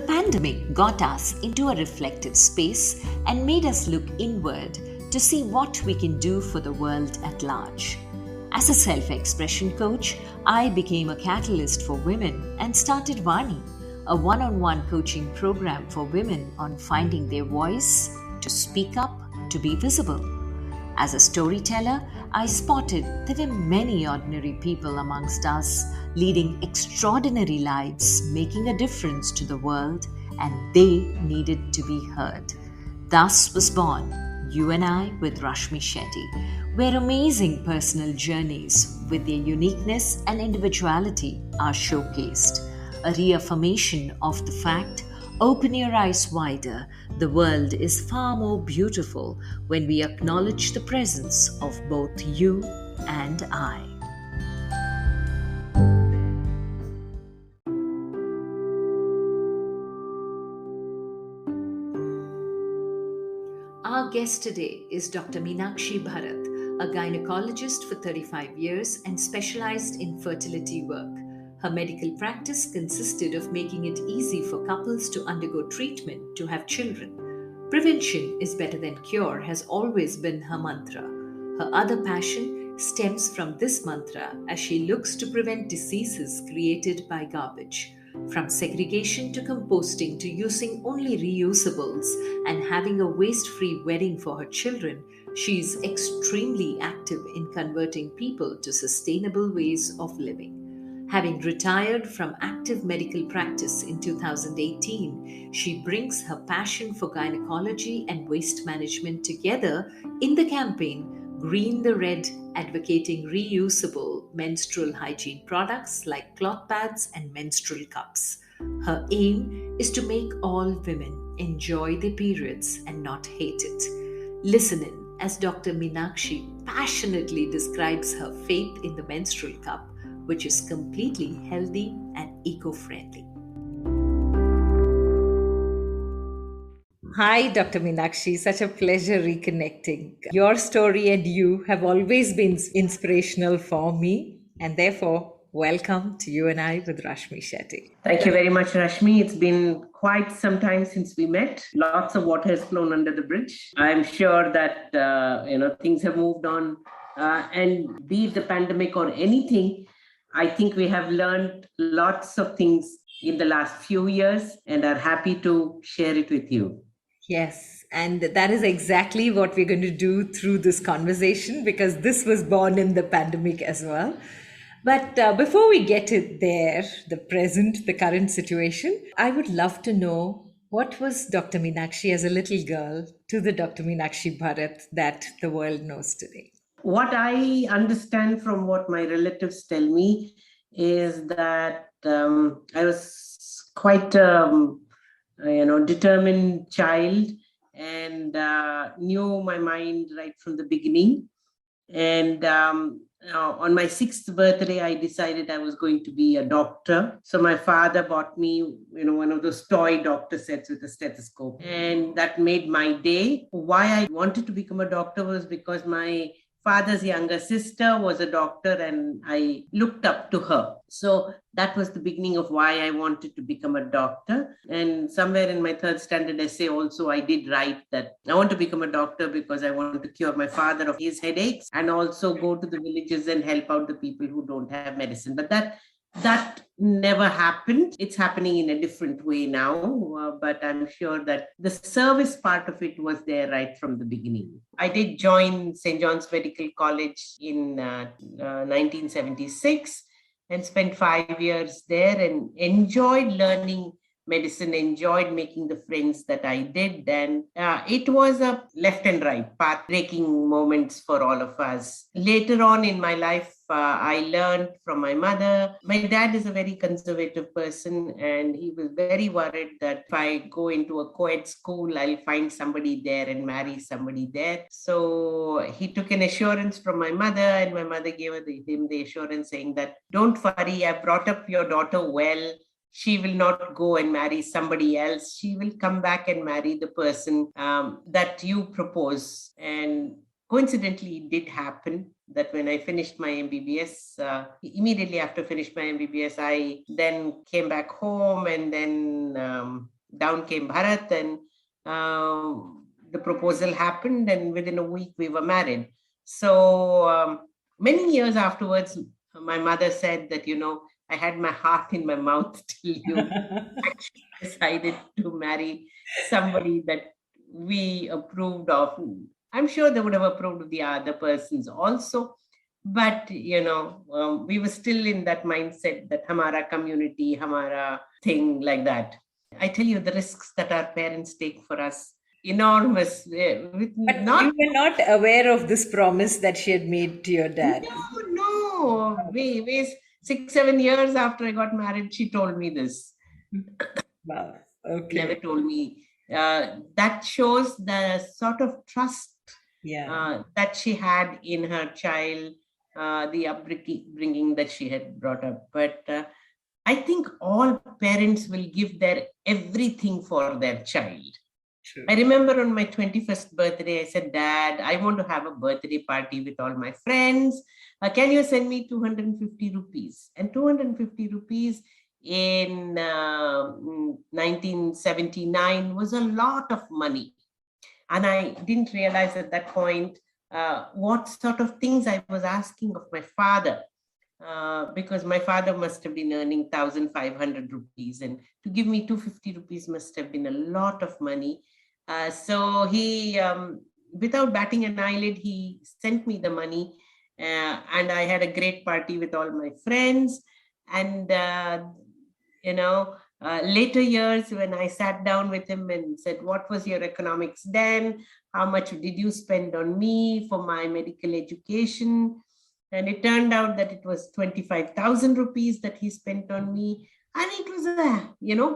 pandemic got us into a reflective space and made us look inward to see what we can do for the world at large. As a self-expression coach, I became a catalyst for women and started Vani, a one-on-one coaching program for women on finding their voice, to speak up, to be visible. As a storyteller, I spotted there were many ordinary people amongst us leading extraordinary lives, making a difference to the world, and they needed to be heard. Thus was born You and I with Rashmi Shetty, where amazing personal journeys with their uniqueness and individuality are showcased. A reaffirmation of the fact, open your eyes wider, the world is far more beautiful when we acknowledge the presence of both you and I. Our guest today is Dr. Meenakshi Bharath, a gynecologist for 35 years and specialized in fertility work. Her medical practice consisted of making it easy for couples to undergo treatment to have children. Prevention is better than cure has always been her mantra. Her other passion stems from this mantra as she looks to prevent diseases created by garbage. From segregation to composting to using only reusables and having a waste-free wedding for her children, she is extremely active in converting people to sustainable ways of living. Having retired from active medical practice in 2018, she brings her passion for gynecology and waste management together in the campaign Green the Red, advocating reusable menstrual hygiene products like cloth pads and menstrual cups. Her aim is to make all women enjoy their periods and not hate it. Listen in as Dr. Meenakshi passionately describes her faith in the menstrual cup, which is completely healthy and eco-friendly. Hi, Dr. Meenakshi. Such a pleasure reconnecting. Your story and you have always been inspirational for me, and therefore, welcome to You and I with Rashmi Shetty. Thank you very much, Rashmi. It's been quite some time since we met. Lots of water has flown under the bridge. I'm sure that things have moved on, and be it the pandemic or anything, I think we have learned lots of things in the last few years and are happy to share it with you. Yes, and that is exactly what we're going to do through this conversation, because this was born in the pandemic as well. But before we get it there, the present, the current situation, I would love to know, what was Dr. Meenakshi as a little girl to the Dr. Meenakshi Bharath that the world knows today? What I understand from what my relatives tell me is that I was quite determined child, and knew my mind right from the beginning. And on my 6th birthday, I decided I was going to be a doctor. So my father bought me, one of those toy doctor sets with a stethoscope, and that made my day. Why I wanted to become a doctor was because my father's younger sister was a doctor and I looked up to her. So that was the beginning of why I wanted to become a doctor. And somewhere in my 3rd standard essay also, I did write that I want to become a doctor because I want to cure my father of his headaches and also go to the villages and help out the people who don't have medicine. But that never happened. It's happening in a different way now, but I'm sure that the service part of it was there right from the beginning. I did join St. John's Medical College in 1976 and spent 5 years there and enjoyed learning medicine, enjoyed making the friends that I did. And it was a left and right path-breaking moments for all of us. Later on in my life, I learned from my mother. My dad is a very conservative person, and he was very worried that if I go into a co-ed school, I'll find somebody there and marry somebody there. So he took an assurance from my mother, and my mother gave him the assurance saying that, don't worry, I brought up your daughter well. She will not go and marry somebody else. She will come back and marry the person that you propose. And coincidentally, it did happen that when I finished my MBBS, immediately after finished my MBBS, I then came back home and then down came Bharat, and the proposal happened, and within a week we were married. So many years afterwards, my mother said that, I had my heart in my mouth till you actually decided to marry somebody that we approved of. I'm sure they would have approved of the other persons also. But, we were still in that mindset that hamara community, hamara thing, like that. I tell you, the risks that our parents take for us, enormous. But you were not aware of this promise that she had made to your dad. No. We 6-7 years after I got married, she told me this. Wow. Okay. Never told me. That shows the sort of trust that she had in her child, the upbringing that she had brought up. But I think all parents will give their everything for their child. True. I remember on my 21st birthday, I said, Dad, I want to have a birthday party with all my friends. Can you send me 250 rupees? And 250 rupees in 1979 was a lot of money. And I didn't realize at that point what sort of things I was asking of my father. Because my father must have been earning 1,500 rupees, and to give me 250 rupees must have been a lot of money. So he, without batting an eyelid, he sent me the money, and I had a great party with all my friends. And, later years, when I sat down with him and said, what was your economics then? How much did you spend on me for my medical education? And it turned out that it was 25,000 rupees that he spent on me. And it was a,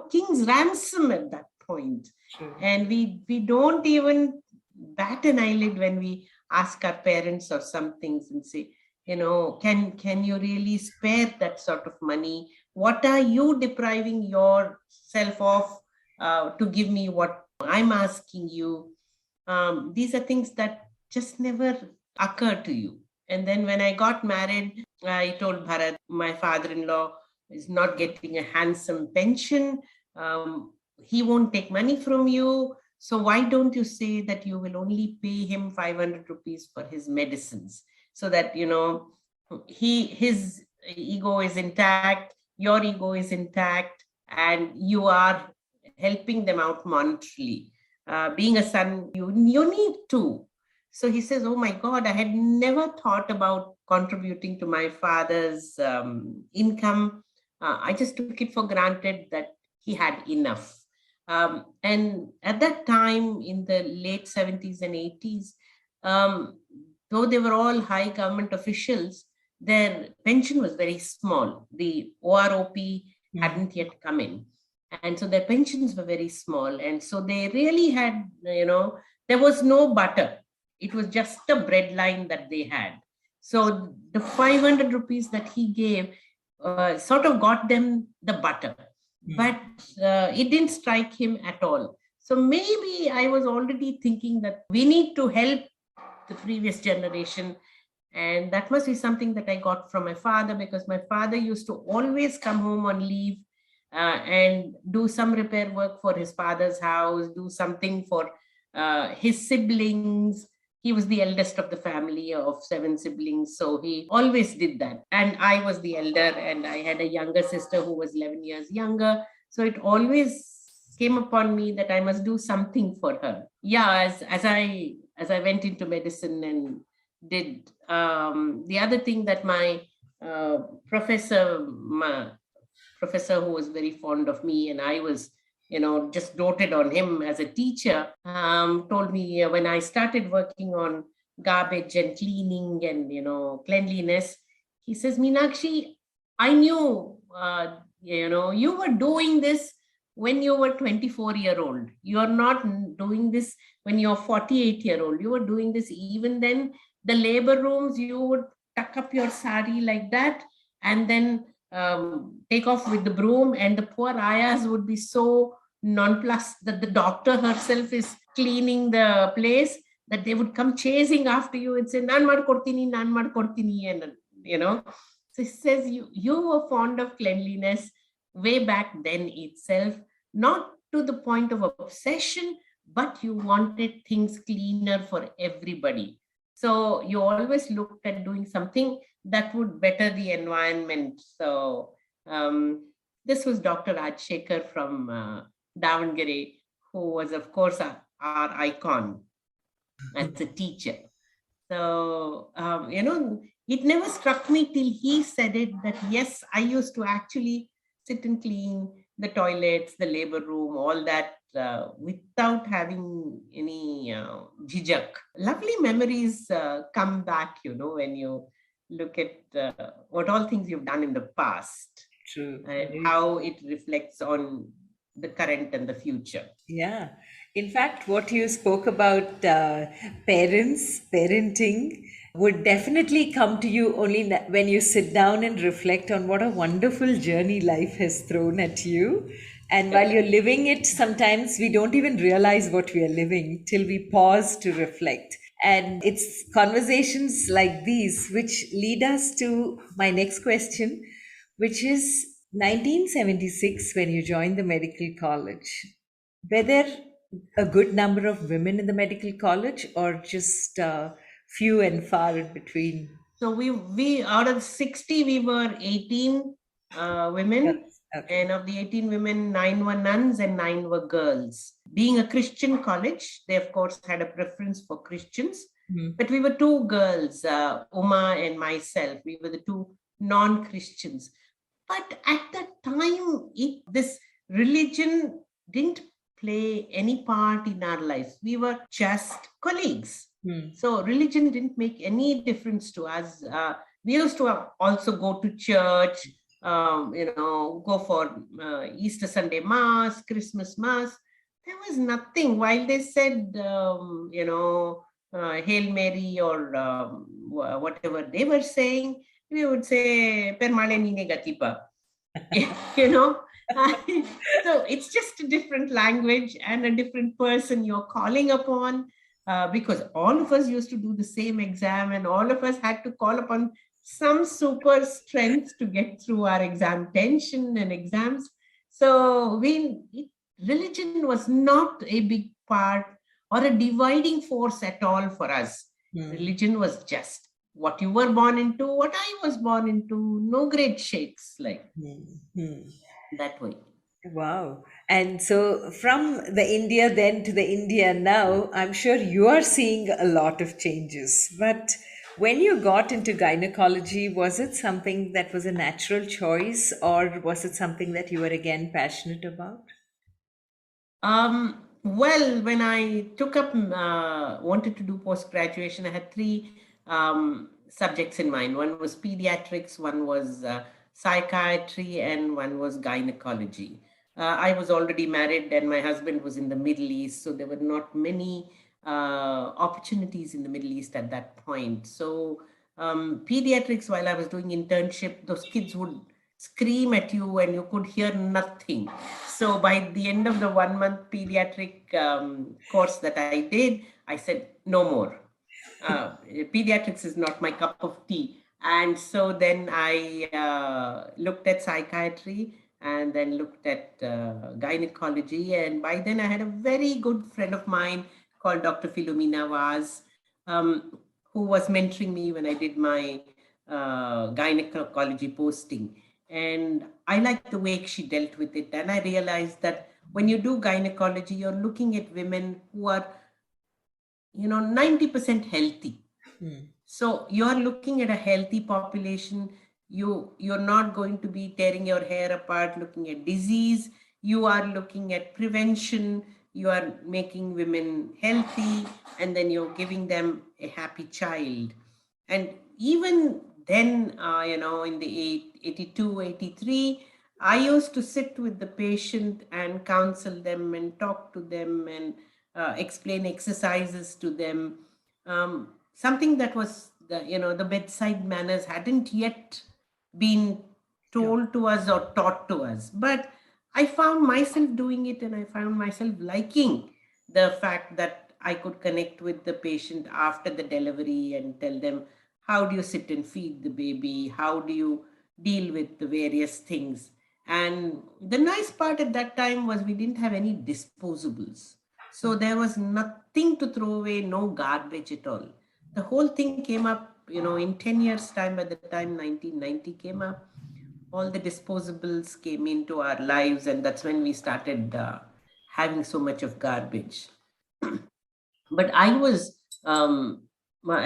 king's ransom at that point. Sure. And we don't even bat an eyelid when we ask our parents or some things and say, can you really spare that sort of money? What are you depriving yourself of to give me what I'm asking you? These are things that just never occur to you. And then when I got married, I told Bharat, my father-in-law is not getting a handsome pension. He won't take money from you. So why don't you say that you will only pay him 500 rupees for his medicines, so that, his ego is intact, your ego is intact, and you are helping them out monetarily. Being a son, you need to. So he says, oh my God, I had never thought about contributing to my father's income. I just took it for granted that he had enough. And at that time, in the late 70s and 80s, though they were all high government officials, their pension was very small. The OROP hadn't yet come in. And so their pensions were very small. And so they really had, there was no butter. It was just a bread line that they had. So the 500 rupees that he gave sort of got them the butter. But it didn't strike him at all. So maybe I was already thinking that we need to help the previous generation. And that must be something that I got from my father, because my father used to always come home on leave and do some repair work for his father's house, do something for his siblings. He was the eldest of the family of 7 siblings. So he always did that. And I was the elder, and I had a younger sister who was 11 years younger. So it always came upon me that I must do something for her. Yeah, as I went into medicine and did the other thing that my professor who was very fond of me, and I was just doted on him as a teacher, told me when I started working on garbage and cleaning and, cleanliness, he says, Meenakshi, I knew, you were doing this when you were 24-year-old. You are not doing this when you're 48-year-old. You were doing this even then. The labor rooms, you would tuck up your sari like that and then take off with the broom, and the poor ayahs would be so nonplussed that the doctor herself is cleaning the place that they would come chasing after you and say, Nan mad kortini, and So he says, you were fond of cleanliness way back then itself, not to the point of obsession, but you wanted things cleaner for everybody. So you always looked at doing something that would better the environment. So this was Dr. Rajshekar from Davangere, who was, of course, our icon as a teacher. So, it never struck me till he said it that yes, I used to actually sit and clean the toilets, the labor room, all that without having any jijak. Lovely memories come back, when you look at what all things you've done in the past True. and how it reflects on the current and the future. Yeah. In fact, what you spoke about parenting would definitely come to you only when you sit down and reflect on what a wonderful journey life has thrown at you. And while you're living it, sometimes we don't even realize what we are living till we pause to reflect. And it's conversations like these which lead us to my next question, which is 1976 when you joined the medical college. Were there a good number of women in the medical college or just few and far in between? So we out of 60, we were 18 women. Yes. Okay. And of the 18 women, 9 were nuns and 9 were girls. Being a Christian college, they of course had a preference for Christians. Mhm. But we were two girls, Uma and myself. We were the two non-Christians. But at that time, this religion didn't play any part in our lives. We were just colleagues. Hmm. So religion didn't make any difference to us. We used to also go to church, go for Easter Sunday Mass, Christmas Mass. There was nothing. While they said, Hail Mary or whatever they were saying, we would say, Per male nine gatipa. you know so it's just a different language and a different person you're calling upon, because all of us used to do the same exam and all of us had to call upon some super strength to get through our exam tension and exams. So religion was not a big part or a dividing force at all for us. Religion was just what you were born into, what I was born into, no great shakes, like that way. Wow. And so from the India then to the India now, I'm sure you are seeing a lot of changes. But when you got into gynecology, was it something that was a natural choice or was it something that you were again passionate about? Well, when I took up, wanted to do post graduation, I had three subjects in mind. One was pediatrics, one was psychiatry, and one was gynecology. I was already married, and my husband was in the Middle East, so there were not many opportunities in the Middle East at that point. So, pediatrics, while I was doing internship, those kids would scream at you and you could hear nothing. So by the end of the 1 month pediatric course that I did, I said, no more. Pediatrics is not my cup of tea. And so then I looked at psychiatry and then looked at gynecology. And by then I had a very good friend of mine called Dr. Philomena Vaz, who was mentoring me when I did my gynecology posting. And I liked the way she dealt with it. And I realized that when you do gynecology, you're looking at women who are, 90% healthy. So you're looking at a healthy population. You're not going to be tearing your hair apart looking at disease. You are looking at prevention. You are making women healthy, and then you're giving them a happy child. And even then, in the 82, 83, I used to sit with the patient and counsel them and talk to them and explain exercises to them. Something that was the bedside manners hadn't yet been Sure. told to us or taught to us. But I found myself doing it and I found myself liking the fact that I could connect with the patient after the delivery and tell them, how do you sit and feed the baby? How do you deal with the various things? And the nice part at that time was we didn't have any disposables. So there was nothing to throw away, no garbage at all. The whole thing came up, in 10 years' time, by the time 1990 came up, all the disposables came into our lives, and that's when we started having so much of garbage. But I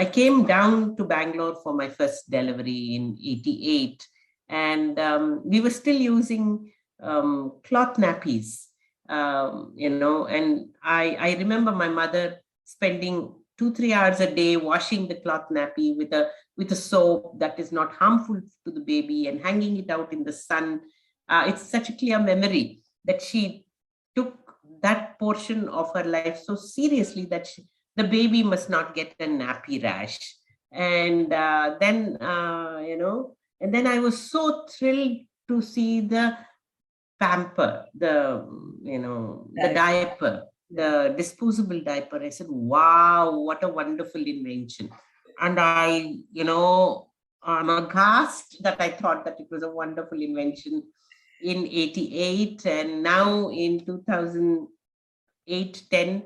came down to Bangalore for my first delivery in 88, and we were still using cloth nappies, and I remember my mother spending 2-3 hours a day washing the cloth nappy with a soap that is not harmful to the baby and hanging it out in the sun. It's such a clear memory that she took that portion of her life so seriously that the baby must not get a nappy rash. And and then I was so thrilled to see the pamper, the diaper, the disposable diaper. I said, wow, what a wonderful invention. And I'm aghast that I thought that it was a wonderful invention in 88. And now in 2008-10,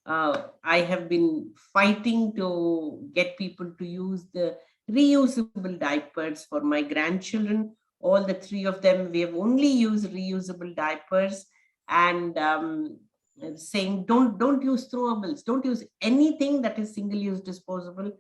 I have been fighting to get people to use the reusable diapers for my grandchildren. All the three of them, we have only used reusable diapers, and saying don't use throwables, don't use anything that is single-use disposable.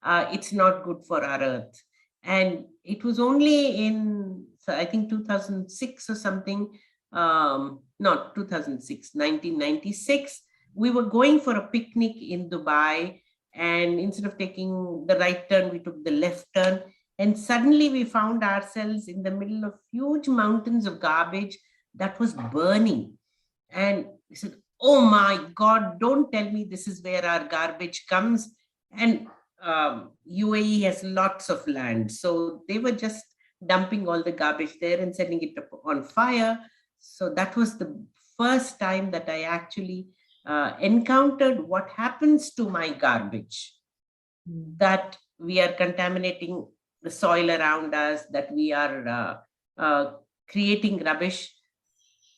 It's not good for our earth. And it was only in, so I think 2006 or something, not 2006, 1996, we were going for a picnic in Dubai, and instead of taking the right turn, we took the left turn. And suddenly we found ourselves in the middle of huge mountains of garbage that was burning. And we said, oh my God, don't tell me this is where our garbage comes. And UAE has lots of land. So they were just dumping all the garbage there and setting it up on fire. So that was the first time that I actually encountered what happens to my garbage, that we are contaminating the soil around us, that we are creating rubbish.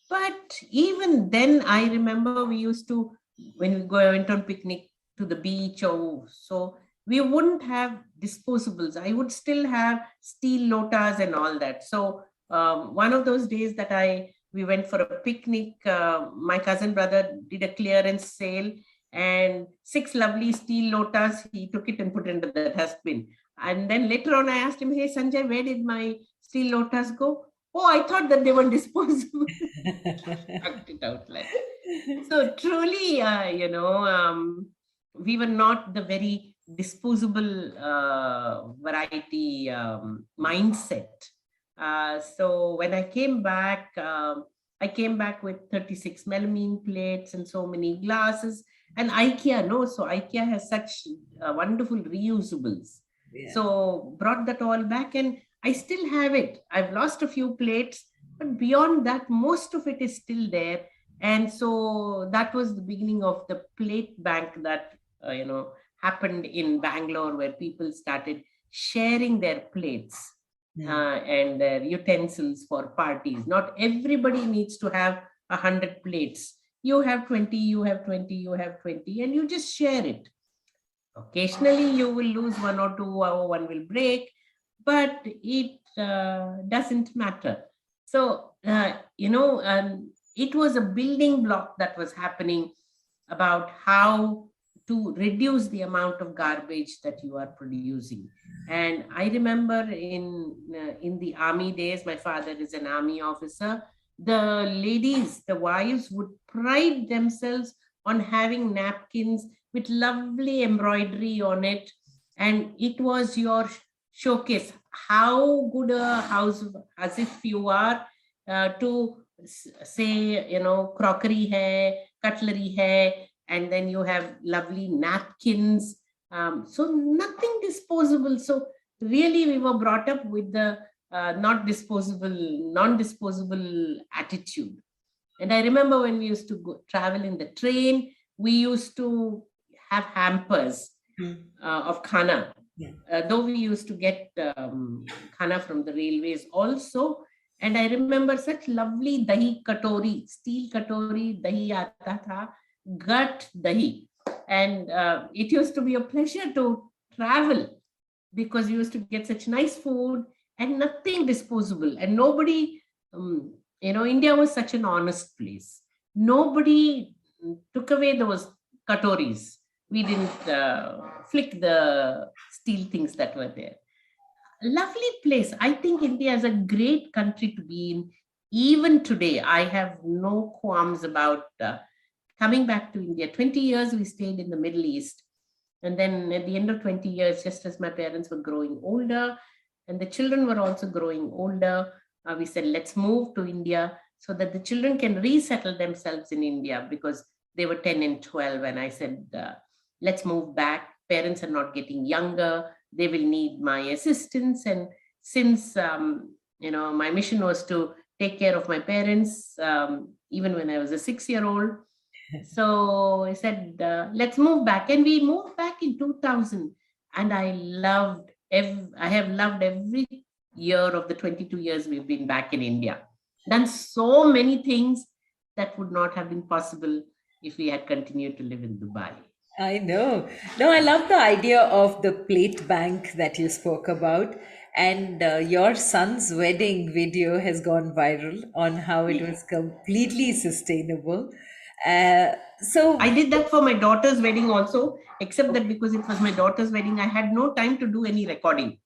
But even then, I remember we used to, when we went on picnic to the beach or so, we wouldn't have disposables. I would still have steel lotas and all that. So one of those days that we went for a picnic, my cousin brother did a clearance sale, and 6 lovely steel lotas, he took it and put it into the dustbin. And then later on, I asked him, hey, Sanjay, where did my steel lotas go? Oh, I thought that they were disposable. Chucked it out like. So truly, we were not the very disposable variety mindset. So when I came back with 36 melamine plates and so many glasses. And IKEA has such wonderful reusables. Yeah. So brought that all back, and I still have it. I've lost a few plates, but beyond that, most of it is still there. And so that was the beginning of the plate bank that, happened in Bangalore, where people started sharing their plates. And their utensils for parties. Not everybody needs to have 100 plates. You have 20, you have 20, you have 20, and you just share it. Occasionally, you will lose one or two, or one will break, but it doesn't matter. So, it was a building block that was happening about how to reduce the amount of garbage that you are producing. And I remember in the army days, my father is an army officer, the ladies, the wives would pride themselves on having napkins with lovely embroidery on it. And it was your showcase how good a house, as if you are to say, crockery hai, cutlery hai, and then you have lovely napkins. So nothing disposable. So really we were brought up with the non-disposable attitude. And I remember when we used to travel in the train, we used to have hampers of khana. Yeah. Though we used to get khana from the railways also, And I remember such lovely dahi katori, steel katori, dahi aata tha, gut dahi. And it used to be a pleasure to travel because you used to get such nice food and nothing disposable. And nobody, India was such an honest place. Nobody took away those katoris. We didn't flick the steel things that were there. Lovely place. I think India is a great country to be in. Even today, I have no qualms about coming back to India. 20 years we stayed in the Middle East. And then at the end of 20 years, just as my parents were growing older and the children were also growing older, we said, let's move to India so that the children can resettle themselves in India because they were 10 and 12. And I said, let's move back. Parents are not getting younger. They will need my assistance. And since, my mission was to take care of my parents, even when I was a 6-year-old. So I said, let's move back. And we moved back in 2000. And I have loved every year of the 22 years we've been back in India. Done so many things that would not have been possible if we had continued to live in Dubai. I know. No, I love the idea of the plate bank that you spoke about. And your son's wedding video has gone viral on how it was completely sustainable. So, I did that for my daughter's wedding also, except that because it was my daughter's wedding, I had no time to do any recording.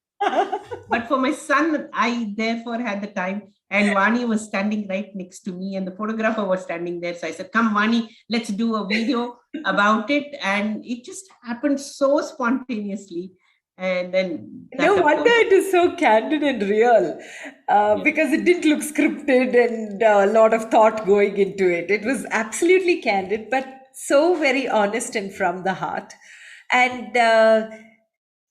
But for my son, I therefore had the time. And Vani was standing right next to me, and the photographer was standing there. So I said, come, Vani, let's do a video about it. And it just happened so spontaneously. And then no wonder it is so candid and real, because it didn't look scripted and a lot of thought going into it. It was absolutely candid, but so very honest and from the heart. And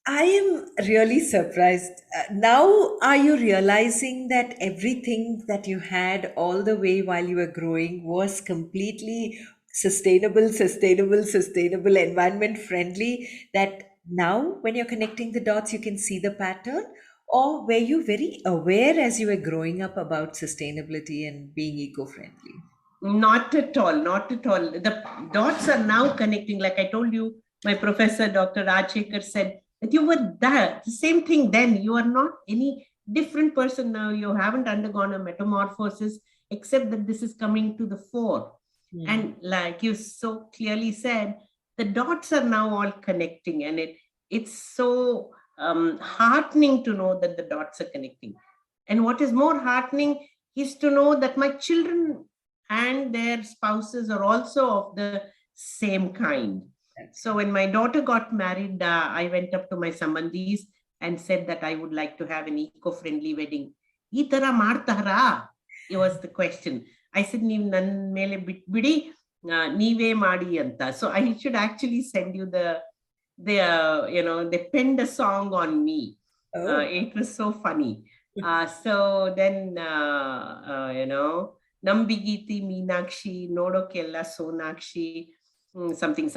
I am really surprised. Now, are you realizing that everything that you had all the way while you were growing was completely sustainable, environment friendly? That now, when you're connecting the dots, you can see the pattern? Or were you very aware as you were growing up about sustainability and being eco friendly? Not at all, not at all. The dots are now connecting. Like I told you, my professor, Dr. Rajshekar, said that you were that, the same thing then. You are not any different person now. You haven't undergone a metamorphosis, except that this is coming to the fore. And like you so clearly said, the dots are now all connecting, and it's so heartening to know that the dots are connecting. And what is more heartening is to know that my children and their spouses are also of the same kind. So when my daughter got married, I went up to my sambandhis and said that I would like to have an eco-friendly wedding. Ee tara ಮಾಡ್ತಾರಾ? It was the question. I said, ನೀವು ನನ್ನ ಮೇಲೆ ಬಿಟ್ಬಿಡಿ, ನೀವೇ ಮಾಡಿ ಅಂತ. So I should actually send you they penned a song on me. It was so funny. So then, Nambigiti, Meenakshi, Nodokella, Sonakshi, something,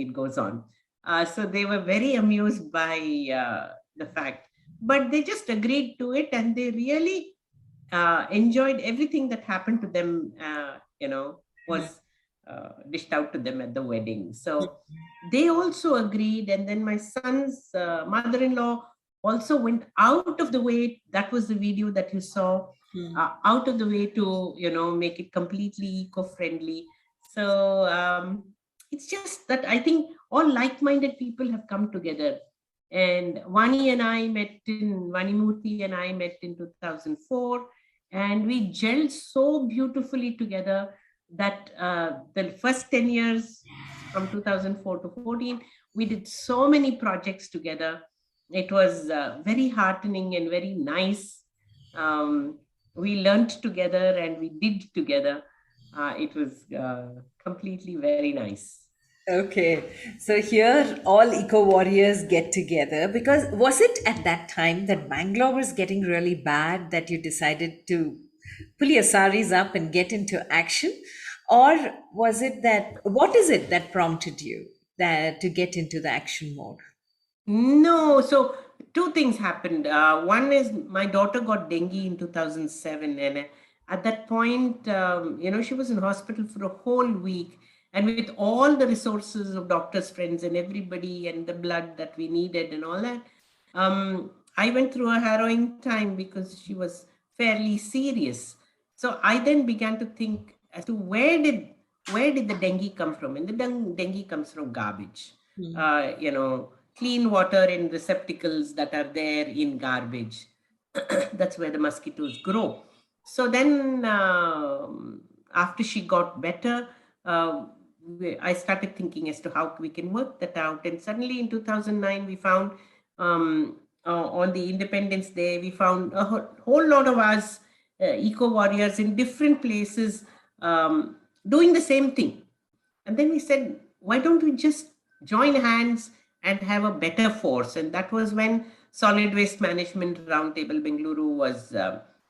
it goes on. So they were very amused by the fact. But they just agreed to it, and they really enjoyed everything that happened to them, was dished out to them at the wedding. So they also agreed. And then my son's mother-in-law also went out of the way. That was the video that you saw. Out of the way to make it completely eco-friendly. So it's just that I think all like-minded people have come together. And Vani Murthy and I met in 2004, and we gelled so beautifully together that the first 10 years from 2004 to 14, we did so many projects together. It was very heartening and very nice. We learned together and we did together. It was completely very nice. Okay, so here all eco warriors get together, because was it at that time that Bangalore was getting really bad that you decided to pull your saris up and get into action? Or was it what is it that prompted you to get into the action mode? No, so two things happened. One is my daughter got dengue in 2007, and at that point, she was in hospital for a whole week. And with all the resources of doctors, friends, and everybody, and the blood that we needed, and all that, I went through a harrowing time because she was fairly serious. So I then began to think as to where did the dengue come from? And the dengue comes from garbage. Mm. Clean water in receptacles that are there in garbage. That's where the mosquitoes grow. So then, after she got better, I started thinking as to how we can work that out. And suddenly in 2009, we found, on the Independence Day, we found a whole lot of us, eco warriors in different places, doing the same thing. And then we said, why don't we just join hands and have a better force? And that was when Solid Waste Management Roundtable Bengaluru was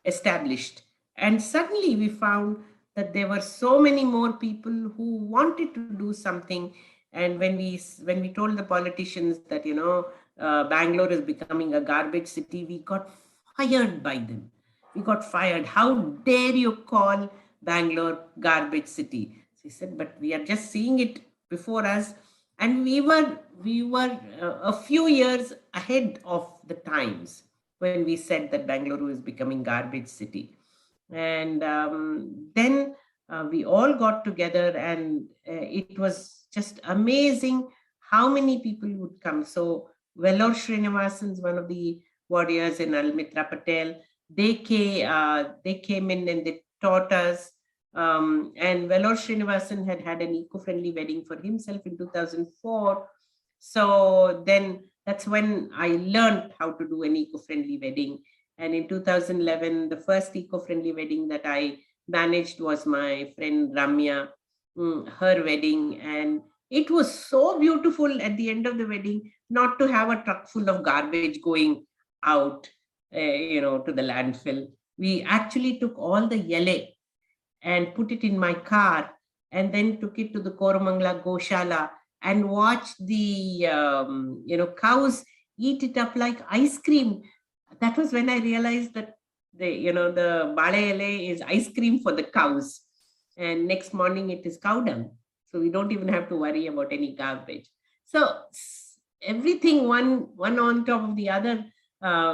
established. And suddenly we found that there were so many more people who wanted to do something. And when we told the politicians that, Bangalore is becoming a garbage city, we got fired by them. We got fired. How dare you call Bangalore garbage city? He said, but we are just seeing it before us, and we were a few years ahead of the times when we said that Bangalore is becoming garbage city. And then we all got together, and it was just amazing how many people would come. So Vellore Srinivasan is one of the warriors, in Almitra Patel. They came in and they taught us. And Vellore Srinivasan had an eco-friendly wedding for himself in 2004. So then that's when I learned how to do an eco-friendly wedding. And in 2011, the first eco-friendly wedding that I managed was my friend Ramya, her wedding. And it was so beautiful at the end of the wedding, not to have a truck full of garbage going out, to the landfill. We actually took all the yele and put it in my car, and then took it to the Koramangala Goshala and watched the cows eat it up like ice cream. That was when I realized that the bale ele is ice cream for the cows, and next morning it is cow dung, so we don't even have to worry about any garbage. So everything one on top of the other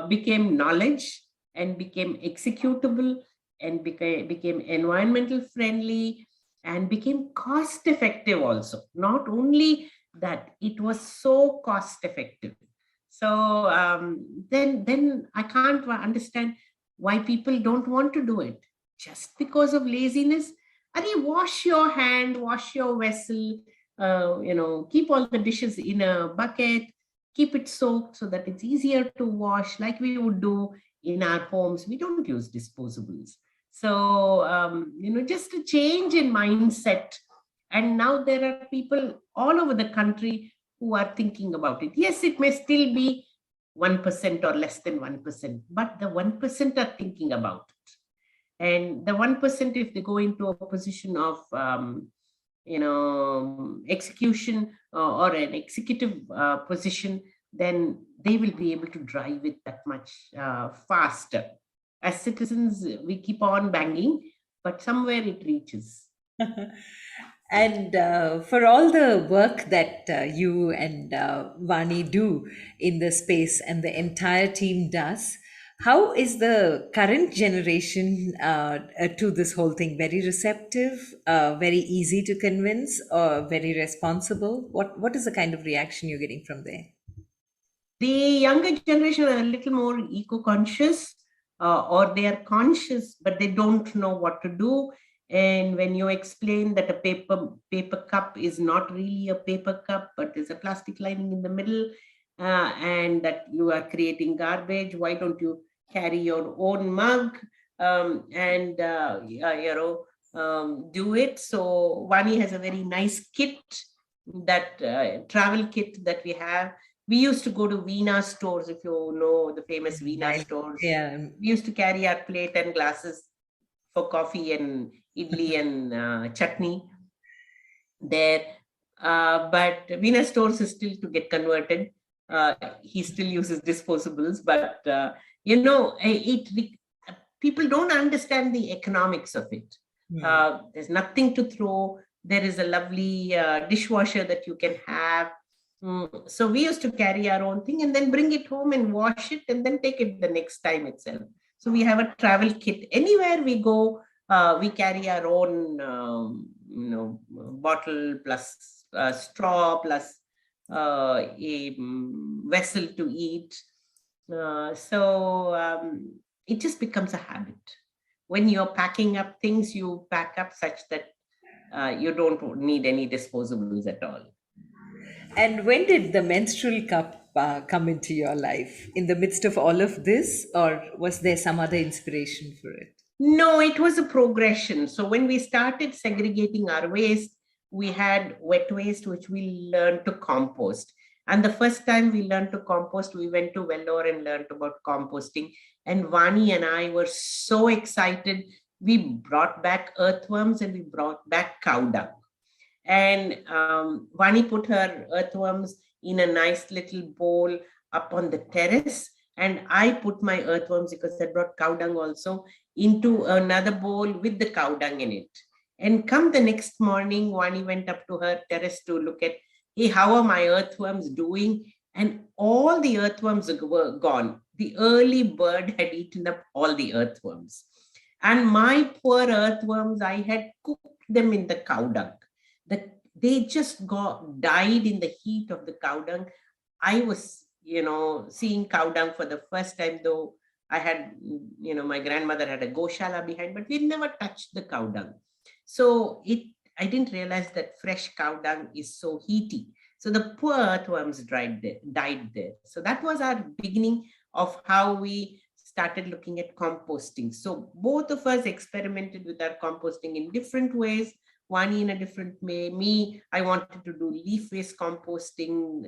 became knowledge and became executable and became environmental friendly and became cost effective also. Not only that, it was so cost effective. So then I can't understand why people don't want to do it. Just because of laziness? Wash your hand, wash your vessel, keep all the dishes in a bucket, keep it soaked so that it's easier to wash, like we would do in our homes. We don't use disposables. So, just a change in mindset. And now there are people all over the country who are thinking about it. Yes, it may still be 1% or less than 1%, but the 1% are thinking about it. And the 1%, if they go into a position of, execution or an executive position, then they will be able to drive it that much faster. As citizens, we keep on banging, but somewhere it reaches. And for all the work that you and Vani do in the space and the entire team does, how is the current generation to this whole thing? Very receptive, very easy to convince, or very responsible? What is the kind of reaction you're getting from there? The younger generation are a little more eco-conscious, or they are conscious, but they don't know what to do. And when you explain that a paper cup is not really a paper cup, but there's a plastic lining in the middle, and that you are creating garbage, why don't you carry your own mug and do it? So Vani has a very nice kit, that travel kit that we have. We used to go to Veena stores, if you know the famous Veena stores. Yeah. We used to carry our plate and glasses for coffee and idli and chutney there. But Veena stores is still to get converted. He still uses disposables, but people don't understand the economics of it. There's nothing to throw. There is a lovely dishwasher that you can have. So we used to carry our own thing and then bring it home and wash it and then take it the next time itself. So we have a travel kit. Anywhere we go, we carry our own, bottle plus straw plus a vessel to eat. It just becomes a habit. When you're packing up things, you pack up such that you don't need any disposables at all. And when did the menstrual cup come into your life? In the midst of all of this, or was there some other inspiration for it? No, it was a progression. So when we started segregating our waste, we had wet waste, which we learned to compost. And the first time we learned to compost, we went to Vellore and learned about composting. And Vani and I were so excited. We brought back earthworms and we brought back cow dung. And Vani put her earthworms in a nice little bowl up on the terrace. And I put my earthworms, because I brought cow dung also, into another bowl with the cow dung in it. And come the next morning, Vani went up to her terrace to look at, hey, how are my earthworms doing? And all the earthworms were gone. The early bird had eaten up all the earthworms. And my poor earthworms, I had cooked them in the cow dung. They just died in the heat of the cow dung. I was, seeing cow dung for the first time, though I had, my grandmother had a goshala behind, but we never touched the cow dung. So I didn't realize that fresh cow dung is so heaty. So the poor earthworms died there. So that was our beginning of how we started looking at composting. So both of us experimented with our composting in different ways. Vani in a different way. Me, I wanted to do leaf waste composting,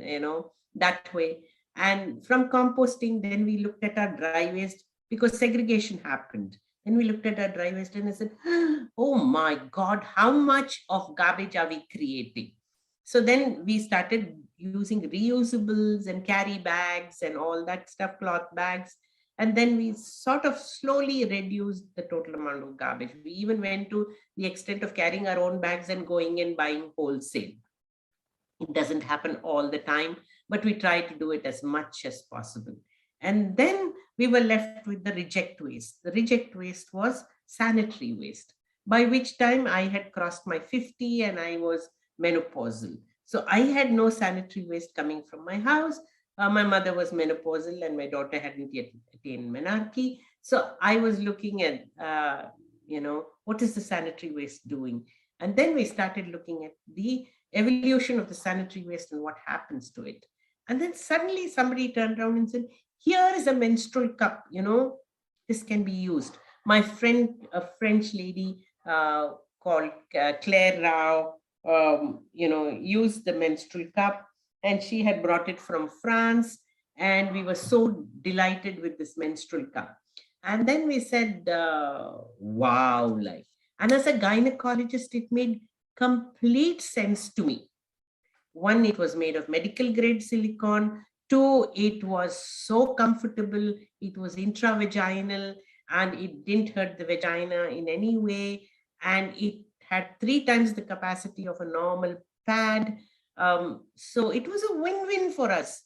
that way. And from composting, then we looked at our dry waste, because segregation happened. Then we looked at our dry waste and I said, oh my God, how much of garbage are we creating? So then we started using reusables and carry bags and all that stuff, cloth bags. And then we sort of slowly reduced the total amount of garbage. We even went to the extent of carrying our own bags and going and buying wholesale. It doesn't happen all the time, but we try to do it as much as possible. And then we were left with the reject waste. The reject waste was sanitary waste, by which time I had crossed my 50 and I was menopausal. So I had no sanitary waste coming from my house. My mother was menopausal and my daughter hadn't yet attained menarche. So I was looking at, what is the sanitary waste doing? And then we started looking at the evolution of the sanitary waste and what happens to it. And then suddenly somebody turned around and said, here is a menstrual cup, this can be used. My friend, a French lady called Claire Rao, used the menstrual cup. And she had brought it from France. And we were so delighted with this menstrual cup. And then we said, wow, life. And as a gynecologist, it made complete sense to me. One, it was made of medical grade silicone. Two, it was so comfortable. It was intravaginal and it didn't hurt the vagina in any way. And it had 3 times the capacity of a normal pad. So it was a win-win for us.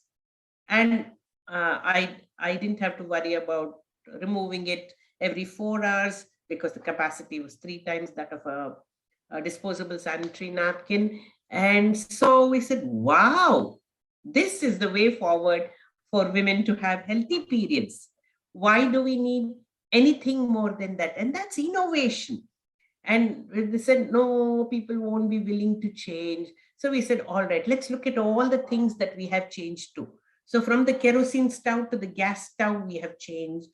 And I didn't have to worry about removing it every 4 hours, because the capacity was 3 times that of a disposable sanitary napkin. And so we said, wow, this is the way forward for women to have healthy periods. Why do we need anything more than that? And that's innovation. And they said, no, people won't be willing to change. So we said, all right, let's look at all the things that we have changed to. So from the kerosene stove to the gas stove, we have changed.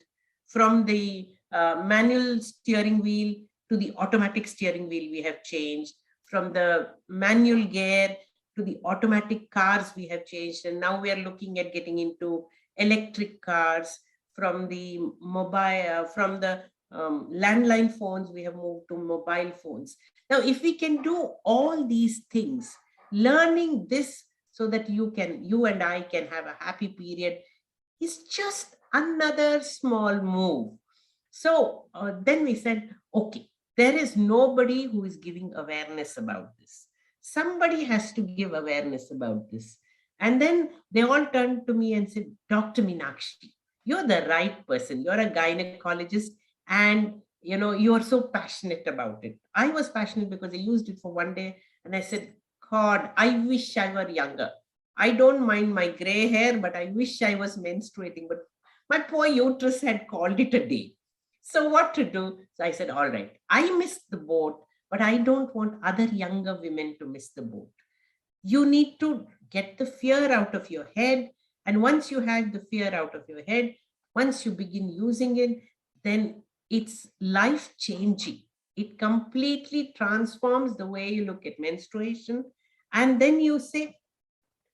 From the manual steering wheel to the automatic steering wheel, we have changed. From the manual gear to the automatic cars, we have changed. And now we are looking at getting into electric cars. From the mobile, from the landline phones, we have moved to mobile phones. Now, if we can do all these things, learning this so that you and I can have a happy period, is just another small move. So then we said, okay, there is nobody who is giving awareness about this. Somebody has to give awareness about this. And then they all turned to me and said, Dr. Meenakshi, you're the right person. You're a gynecologist, and you're so passionate about it. I was passionate because I used it for one day and I said, God, I wish I were younger. I don't mind my gray hair, but I wish I was menstruating. But my poor uterus had called it a day. So what to do? So I said, all right, I missed the boat, but I don't want other younger women to miss the boat. You need to get the fear out of your head. And once you have the fear out of your head, once you begin using it, then it's life changing. It completely transforms the way you look at menstruation. And then you say,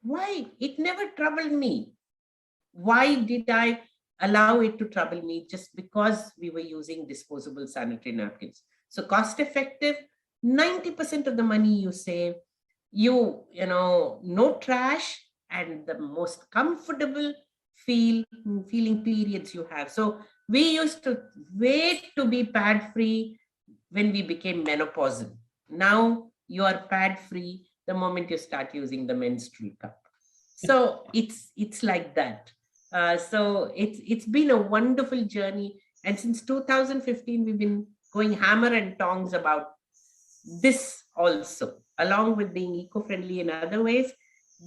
why? It never troubled me. Why did I allow it to trouble me? Just because we were using disposable sanitary napkins. So cost effective, 90% of the money you save, no trash, and the most comfortable feeling periods you have. So we used to wait to be pad free when we became menopausal. Now you are pad free the moment you start using the menstrual cup. So it's like that. So it's been a wonderful journey, and since 2015 we've been going hammer and tongs about this also, along with being eco-friendly in other ways.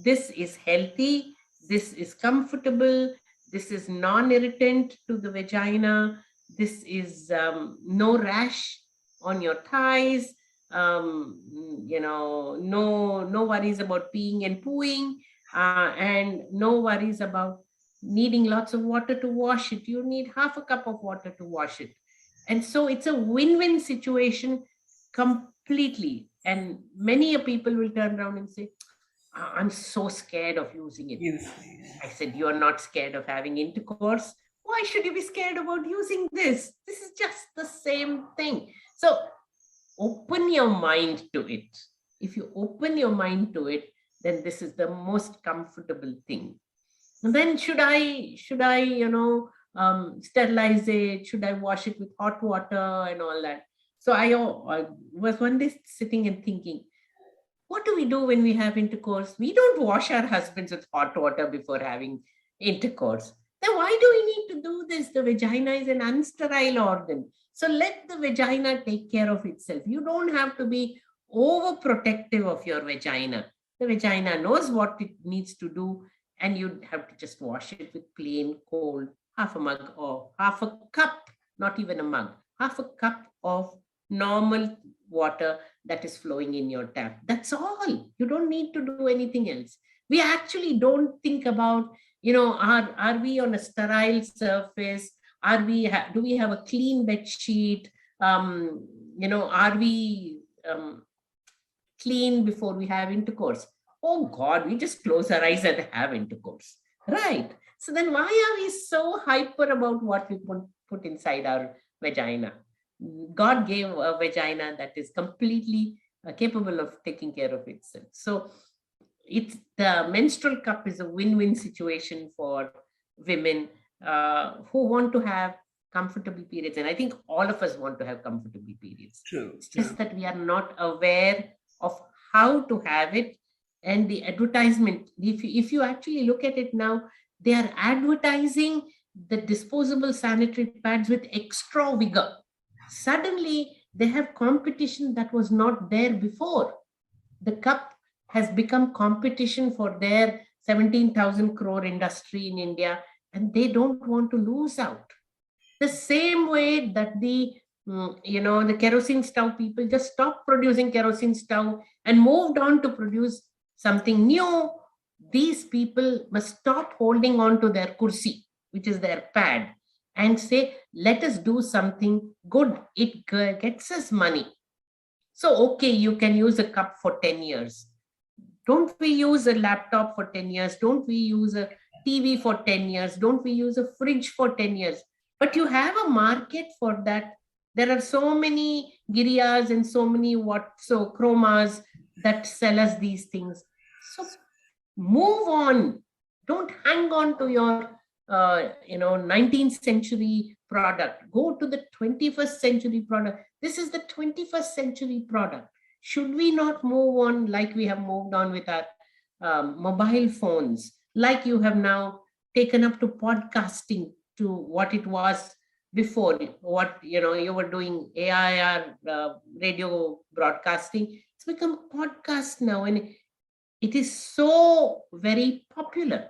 This is healthy, this is comfortable, this is non-irritant to the vagina, this is no rash on your thighs, no worries about peeing and pooing, and no worries about needing lots of water to wash it. You need half a cup of water to wash it. And so it's a win-win situation completely. And many people will turn around and say, I'm so scared of using it. Yes. I said, you're not scared of having intercourse. Why should you be scared about using this? This is just the same thing. So open your mind to it. If you open your mind to it, then this is the most comfortable thing. And then should I sterilize it? Should I wash it with hot water and all that? So I was one day sitting and thinking, what do we do when we have intercourse? We don't wash our husbands with hot water before having intercourse. Then why do we need to do this? The vagina is an unsterile organ. So let the vagina take care of itself. You don't have to be overprotective of your vagina. The vagina knows what it needs to do, and you have to just wash it with plain cold, half a mug or half a cup, not even a mug, half a cup of normal water that is flowing in your tap. That's all. You don't need to do anything else. We actually don't think about, are we on a sterile surface? Do we have a clean bed sheet? Are we clean before we have intercourse? Oh God, we just close our eyes and have intercourse, right? So then why are we so hyper about what we put inside our vagina? God gave a vagina that is completely capable of taking care of itself. So the menstrual cup is a win-win situation for women who want to have comfortable periods. And I think all of us want to have comfortable periods. True. It's just that we are not aware of how to have it. And the advertisement, if you actually look at it now, they are advertising the disposable sanitary pads with extra vigor. Suddenly, they have competition that was not there before. The cup has become competition for their 17,000 crore industry in India, and they don't want to lose out. The same way that the kerosene stove people just stopped producing kerosene stove and moved on to produce something new. These people must stop holding on to their kursi, which is their pad, and say, let us do something good. It gets us money. So, okay, you can use a cup for 10 years. Don't we use a laptop for 10 years? Don't we use a TV for 10 years? Don't we use a fridge for 10 years? But you have a market for that. There are so many giriyas and so many chromas that sell us these things. So Move on. Don't hang on to your 19th century product. Go to the 21st century product. This is the 21st century product. Should we not move on like we have moved on with our mobile phones, like you have now taken up to podcasting, to what it was before, what you were doing AIR, radio broadcasting. It's become podcast now, and it is so very popular.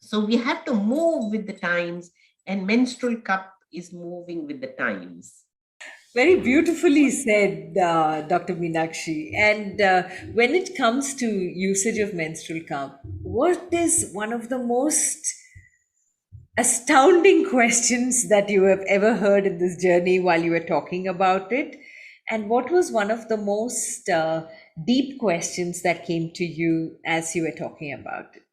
So we have to move with the times, and menstrual cup is moving with the times. Very beautifully said, Dr. Meenakshi. And when it comes to usage of menstrual cup, what is one of the most astounding questions that you have ever heard in this journey while you were talking about it? And what was one of the most deep questions that came to you as you were talking about it?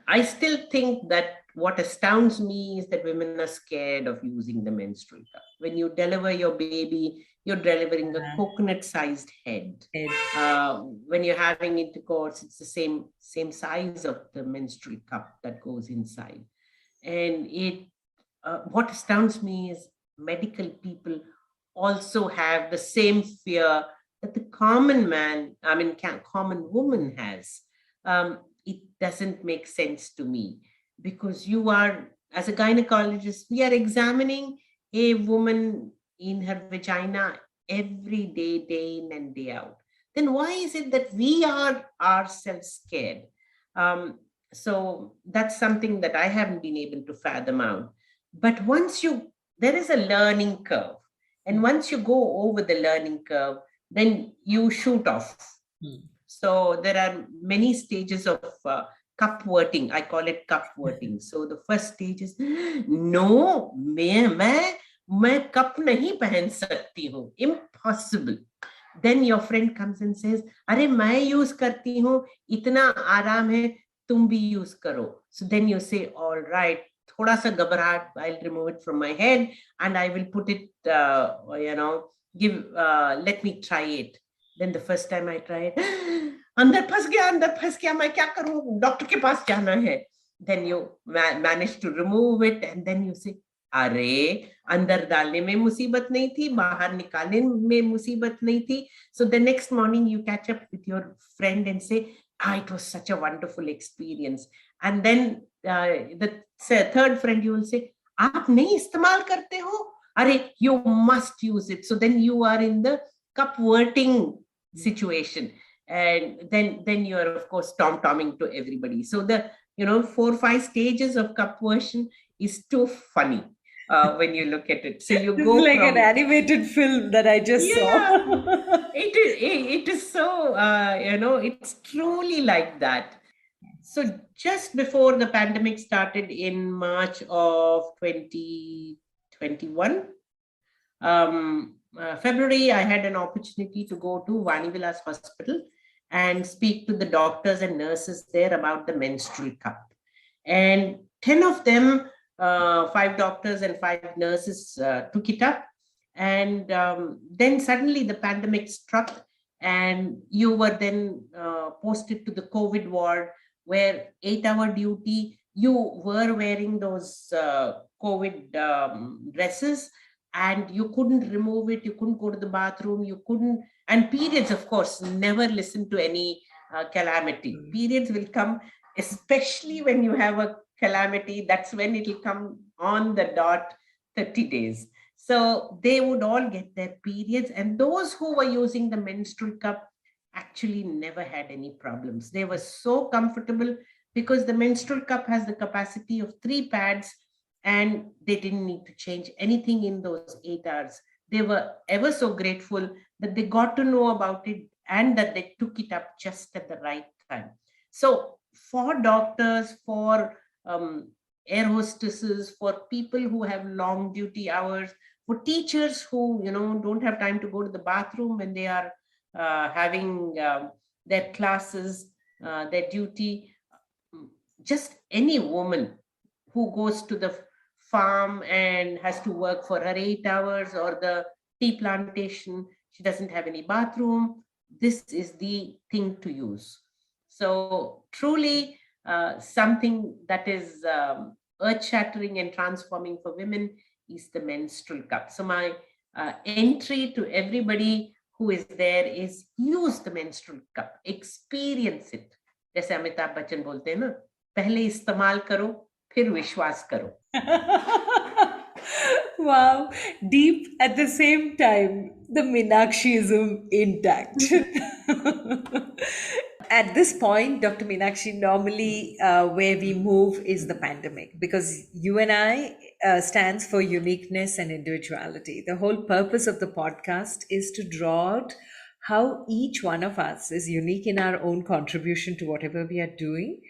I still think that what astounds me is that women are scared of using the menstrual cup. When you deliver your baby, you're delivering a coconut-sized head. When you're having intercourse, it's the same size of the menstrual cup that goes inside. And what astounds me is medical people also have the same fear that the common man, common woman has. It doesn't make sense to me, because you are, as a gynecologist, we are examining a woman in her vagina every day in and day out. Then why is it that we are ourselves scared? So that's something that I haven't been able to fathom out. But there is a learning curve. And once you go over the learning curve, then you shoot off. So there are many stages of cupworting. I call it cupworting. So the first stage is, no, मैं cup नहीं पहन सकती हूँ. Impossible. Then your friend comes and says, अरे मैं use करती हूँ, इतना आराम है, तुम भी use करो. So then you say, all right, थोड़ा सा घबराहट, I'll remove it from my head and I will put it, let me try it. Then the first time I tried, अंदर फंस गया, मैं क्या करूं, डॉक्टर के पास जाना है. Then you manage to remove it, and then you say, अरे अंदर डालने में मुसीबत नहीं थी, बाहर निकालने में मुसीबत नहीं थी. So the next morning you catch up with your friend and say, it was such a wonderful experience. And then the third friend, you will say, आप नहीं इस्तेमाल करते हो, अरे you must use it. So then you are in the cupworting situation, and then you are, of course, tom-tomming to everybody. So the 4 or 5 stages of cupversion is too funny when you look at it. So you This go is like from, an animated film that I just saw. it is so it's truly like that. So just before the pandemic started in March of 2021, February, I had an opportunity to go to Vanivilas Hospital and speak to the doctors and nurses there about the menstrual cup. And 10 of them, 5 doctors and 5 nurses took it up. And then suddenly the pandemic struck, and you were then posted to the COVID ward, where 8-hour duty, you were wearing those COVID dresses, and you couldn't remove it, you couldn't go to the bathroom, you couldn't, and periods, of course, never listen to any calamity. Periods will come, especially when you have a calamity, that's when it will come on the dot, 30 days. So they would all get their periods, and those who were using the menstrual cup actually never had any problems. They were so comfortable, because the menstrual cup has the capacity of 3 pads, and they didn't need to change anything in those 8 hours. They were ever so grateful that they got to know about it, and that they took it up just at the right time. So for doctors, for air hostesses, for people who have long duty hours, for teachers who don't have time to go to the bathroom when they are having their classes, their duty, just any woman who goes to the farm and has to work for her 8 hours, or the tea plantation, she doesn't have any bathroom, this is the thing to use. So truly something that is earth-shattering and transforming for women is the menstrual cup. So my entry to everybody who is there is use the menstrual cup, experience it. जैसे अमिताभ बच्चन बोलते हैं ना, पहले इस्तेमाल करो फिर विश्वास करो. Wow, deep at the same time, the Meenakshiism intact. At this point, Dr. Meenakshi, normally where we move is the pandemic, because you and I stands for uniqueness and individuality. The whole purpose of the podcast is to draw out how each one of us is unique in our own contribution to whatever we are doing,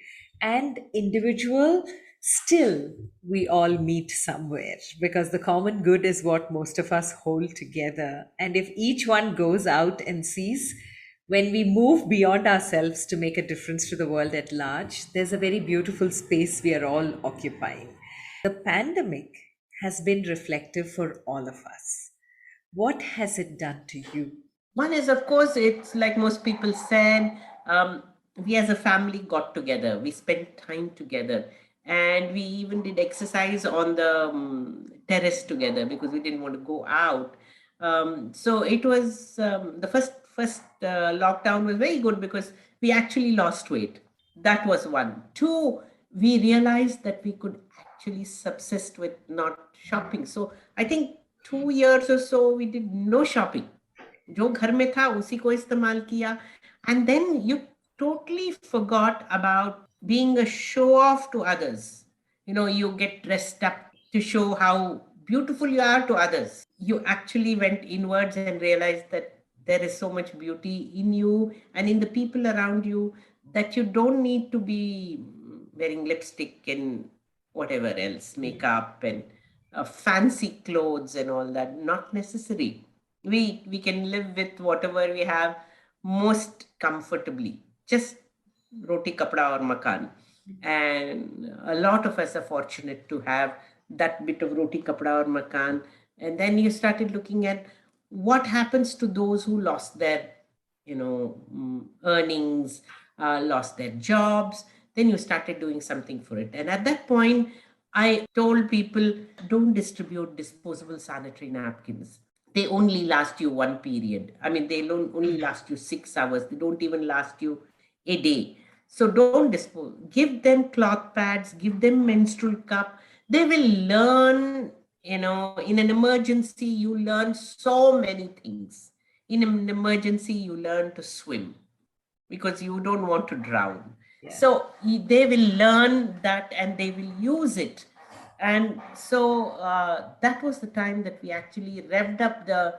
and individual. Still, we all meet somewhere, because the common good is what most of us hold together. And if each one goes out and sees, when we move beyond ourselves to make a difference to the world at large, there's a very beautiful space we are all occupying. The pandemic has been reflective for all of us. What has it done to you? One is, of course, it's like most people said, we as a family got together, we spent time together, and we even did exercise on the terrace together because we didn't want to go out. So it was the first lockdown was very good because we actually lost weight. That was one. Two, we realized that we could actually subsist with not shopping. So I think 2 years or so we did no shopping. जो घर में था उसी को इस्तेमाल किया. And then you totally forgot about being a show off to others. You get dressed up to show how beautiful you are to others. You actually went inwards and realized that there is so much beauty in you and in the people around you that you don't need to be wearing lipstick and whatever else, makeup and fancy clothes and all that. Not necessary. We can live with whatever we have most comfortably. Just roti kapda or makan. And a lot of us are fortunate to have that bit of roti kapda or makan. And then you started looking at what happens to those who lost their earnings, lost their jobs. Then you started doing something for it. And at that point, I told people, don't distribute disposable sanitary napkins. They only last you one period. I mean, they only last you 6 hours. They don't even last you a day. So don't dispose. Give them cloth pads, give them menstrual cup. They will learn, in an emergency, you learn so many things. In an emergency, you learn to swim because you don't want to drown. Yeah. So they will learn that and they will use it. And so that was the time that we actually revved up the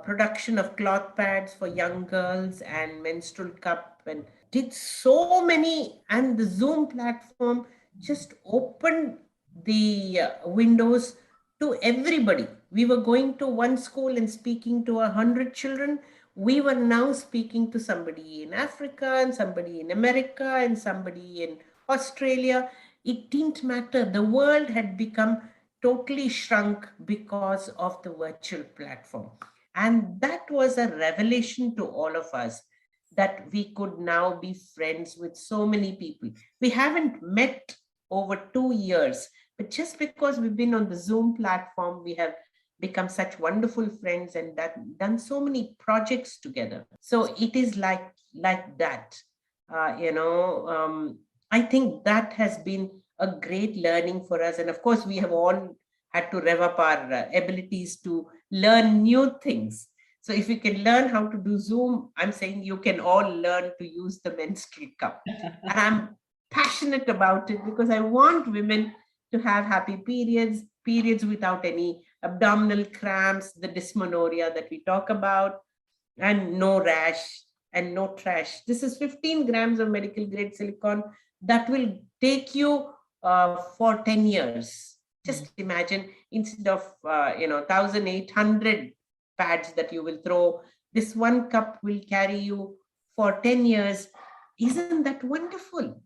production of cloth pads for young girls and menstrual cup and did so many. And the Zoom platform just opened the windows to everybody. We were going to one school and speaking to 100 children. We were now speaking to somebody in Africa and somebody in America and somebody in Australia. It didn't matter. The world had become totally shrunk because of the virtual platform. And that was a revelation to all of us that we could now be friends with so many people. We haven't met over 2 years, but just because we've been on the Zoom platform, we have become such wonderful friends and done so many projects together. So it is like that. I think that has been a great learning for us. And of course, we have all had to rev up our abilities to learn new things. So if you can learn how to do Zoom, I'm saying you can all learn to use the menstrual cup. And I'm passionate about it because I want women to have happy periods without any abdominal cramps, the dysmenorrhea that we talk about, and no rash and no trash. This is 15 grams of medical grade silicone that will take you for 10 years. Just imagine, instead of 1,800 pads that you will throw, this one cup will carry you for 10 years. Isn't that wonderful?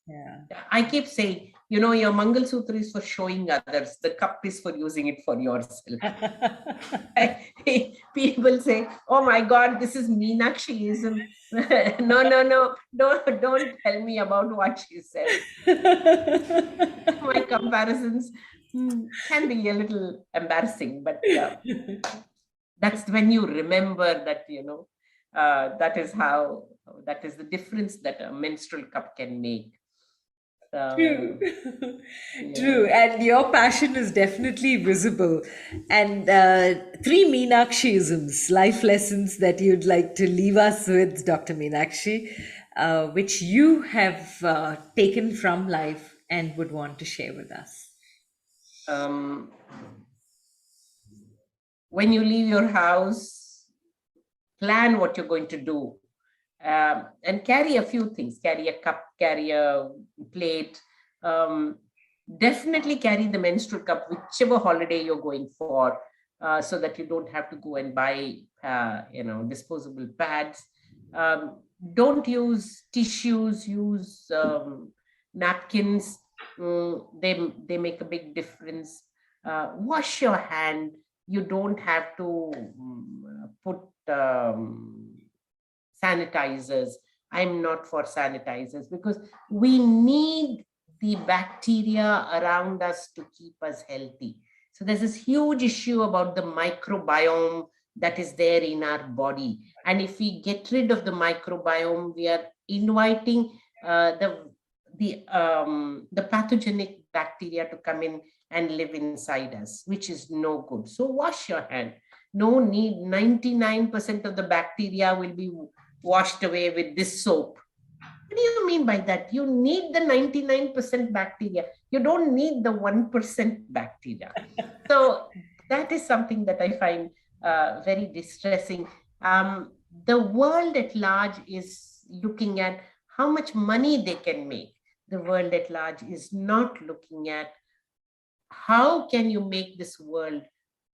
Yeah. I keep saying, your Mangal Sutra is for showing others. The cup is for using it for yourself. People say, oh my God, this is Meenakshiism. No, don't tell me about what she says. My comparisons can be a little embarrassing, but that's when you remember that, that is the difference that a menstrual cup can make. True. True. And your passion is definitely visible. And three Meenakshiisms, life lessons that you'd like to leave us with, Dr. Meenakshi, which you have taken from life and would want to share with us. When you leave your house, plan what you're going to do. And carry a few things, carry a cup, carry a plate, definitely carry the menstrual cup, whichever holiday you're going for, so that you don't have to go and buy, disposable pads. Don't use tissues, use napkins. They make a big difference. Wash your hand. You don't have to put sanitizers. I'm not for sanitizers because we need the bacteria around us to keep us healthy. So there's this huge issue about the microbiome that is there in our body. And if we get rid of the microbiome, we are inviting the pathogenic bacteria to come in and live inside us, which is no good. So wash your hand. No need, 99% of the bacteria will be washed away with this soap. What do you mean by that? You need the 99% bacteria. You don't need the 1% bacteria. So that is something that I find very distressing. The world at large is looking at how much money they can make. The world at large is not looking at how can you make this world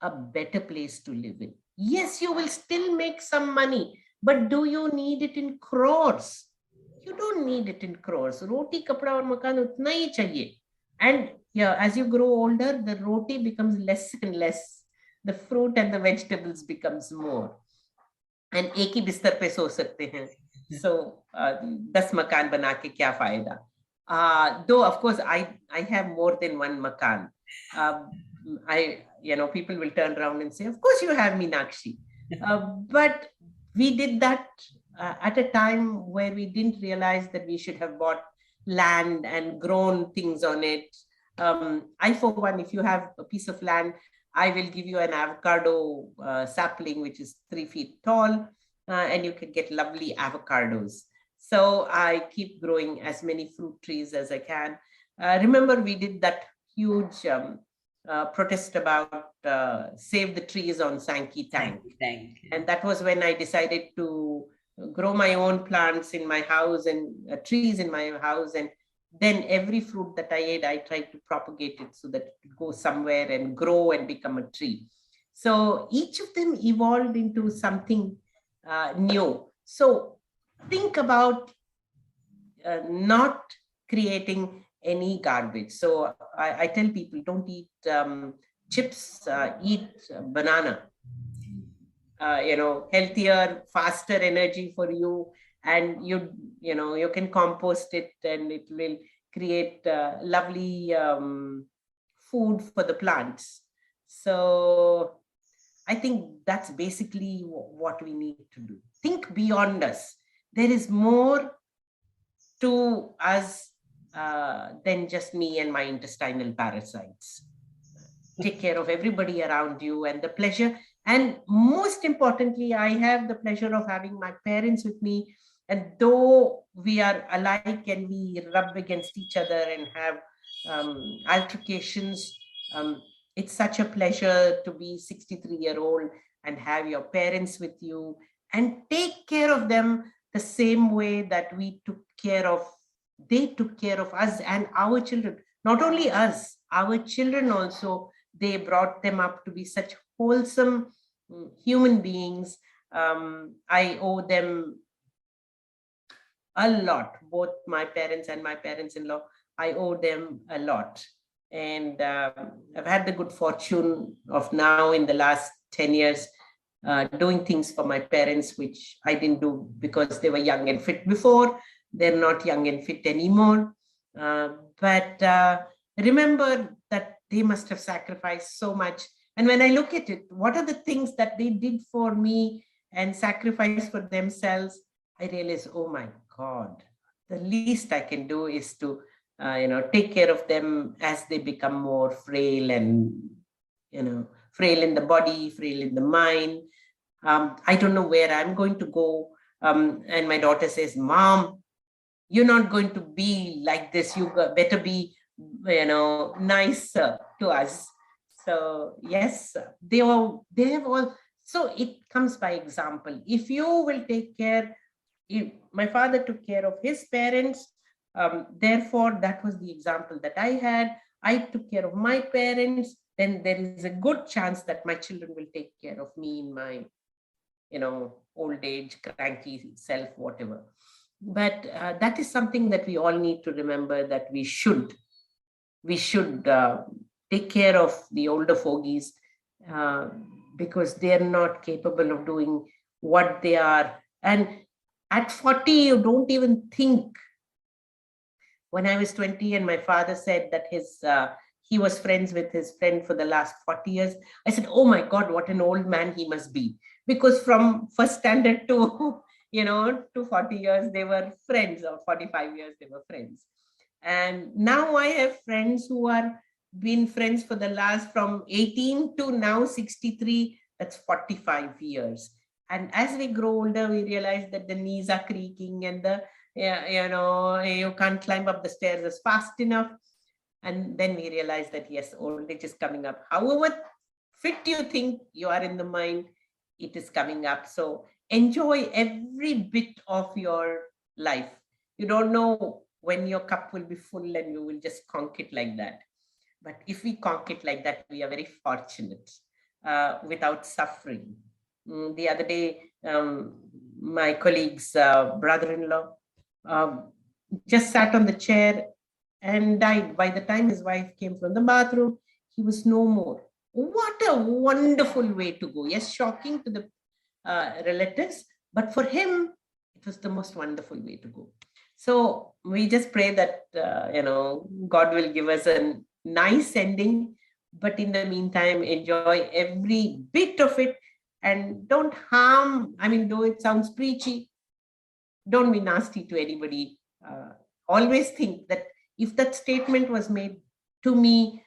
a better place to live in. Yes, you will still make some money, but do you need it in crores? You don't need it in crores. Roti, kapda aur makan utna hi chahiye. And yeah, as you grow older, the roti becomes less and less. The fruit and the vegetables becomes more. And एक ही बिस्तर पे सो सकते हैं. So 10 makan bana ke kya fayda? Though of course I have more than one makan. People will turn around and say, of course you have Meenakshi. But we did that at a time where we didn't realize that we should have bought land and grown things on it. I, for one, if you have a piece of land, I will give you an avocado sapling, which is 3 feet tall, and you can get lovely avocados. So I keep growing as many fruit trees as I can. Remember, we did that huge protest about save the trees on Sankey Tank. And that was when I decided to grow my own plants in my house and trees in my house. And then every fruit that I ate, I tried to propagate it so that it goes somewhere and grow and become a tree. So each of them evolved into something new. So think about not creating any garbage. So I tell people, don't eat chips, eat banana. Healthier, faster energy for you, and you can compost it and it will create lovely food for the plants. So I think that's basically what we need to do. Think beyond us. There is more to us than just me and my intestinal parasites. Take care of everybody around you, and the pleasure. And most importantly, I have the pleasure of having my parents with me. And though we are alike and we rub against each other and have altercations, it's such a pleasure to be 63-year-old and have your parents with you and take care of them the same way that they took care of us and our children. Not only us, our children also, they brought them up to be such wholesome human beings. I owe them a lot, both my parents and my parents-in-law. I owe them a lot. And I've had the good fortune of now in the last 10 years doing things for my parents, which I didn't do because they were young and fit before. They're not young and fit anymore. But remember that they must have sacrificed so much. And when I look at it, what are the things that they did for me and sacrificed for themselves? I realize, oh my God, the least I can do is to, take care of them as they become more frail and, frail in the body, frail in the mind. I don't know where I'm going to go. And my daughter says, Mom, you're not going to be like this. You better be, nice to us. So yes, they have all. So it comes by example. If you will take care, if my father took care of his parents, therefore that was the example that I had. I took care of my parents. Then there is a good chance that my children will take care of me in my, old age, cranky self, whatever. But that is something that we all need to remember, that we should take care of the older fogies, because they're not capable of doing what they are. And at 40, you don't even think. When I was 20 and my father said that he was friends with his friend for the last 40 years, I said, oh my God, what an old man he must be. Because from first standard to, to 40 years, they were friends, or 45 years, they were friends. And now I have friends who are been friends for the last, from 18 to now 63, that's 45 years. And as we grow older, we realize that the knees are creaking and you can't climb up the stairs as fast enough. And then we realize that, yes, old age is coming up. However fit you think you are in the mind, it is coming up. So enjoy every bit of your life. You don't know when your cup will be full and you will just conk it like that. But if we conk it like that, we are very fortunate, without suffering. The other day, my colleague's brother-in-law just sat on the chair and died. By the time his wife came from the bathroom, he was no more. What a wonderful way to go. Yes, shocking to the relatives, but for him, it was the most wonderful way to go. So we just pray that, God will give us a nice ending, but in the meantime, enjoy every bit of it and don't harm. I mean, though it sounds preachy, don't be nasty to anybody. Always think that if that statement was made to me,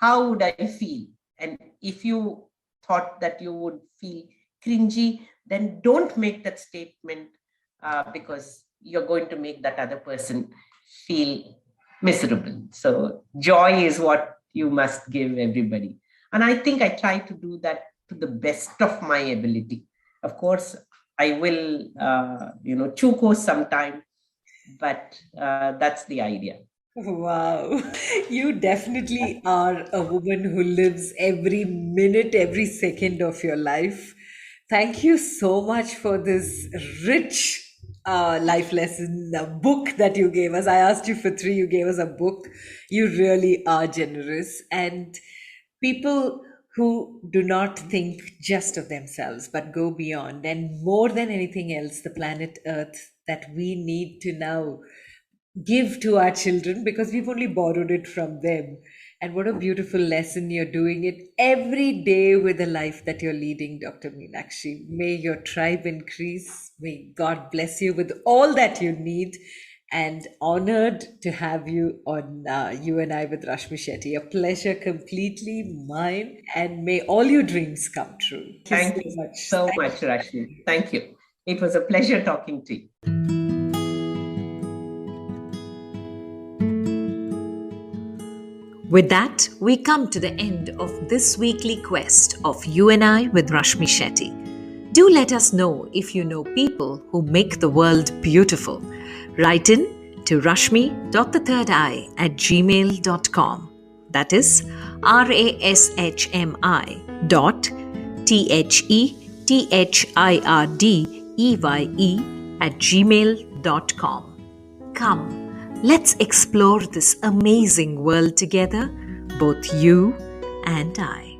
how would I feel? And if you thought that you would feel cringy, then don't make that statement, because you're going to make that other person feel miserable. So joy is what you must give everybody. And I think I try to do that to the best of my ability. Of course, I will, chuko sometime, but that's the idea. Wow. You definitely are a woman who lives every minute, every second of your life. Thank you so much for this rich life lesson book that you gave us. I asked you for three, you gave us a book. You really are generous. And people who do not think just of themselves, but go beyond, and more than anything else, the planet Earth that we need to now give to our children because we've only borrowed it from them. And what a beautiful lesson you're doing it every day with the life that you're leading, Dr. Meenakshi. May your tribe increase. May God bless you with all that you need. And honored to have you on You and I with Rashmi Shetty. A pleasure completely mine. And may all your dreams come true. Thank you so much, Rashmi. Thank you. It was a pleasure talking to you. With that, we come to the end of this weekly quest of You and I with Rashmi Shetty. Do let us know if you know people who make the world beautiful. Write in to rashmi.thethirdeye@gmail.com. That is rashmi.thirddeye@gmail.com. Come, Let's explore this amazing world together, both you and I.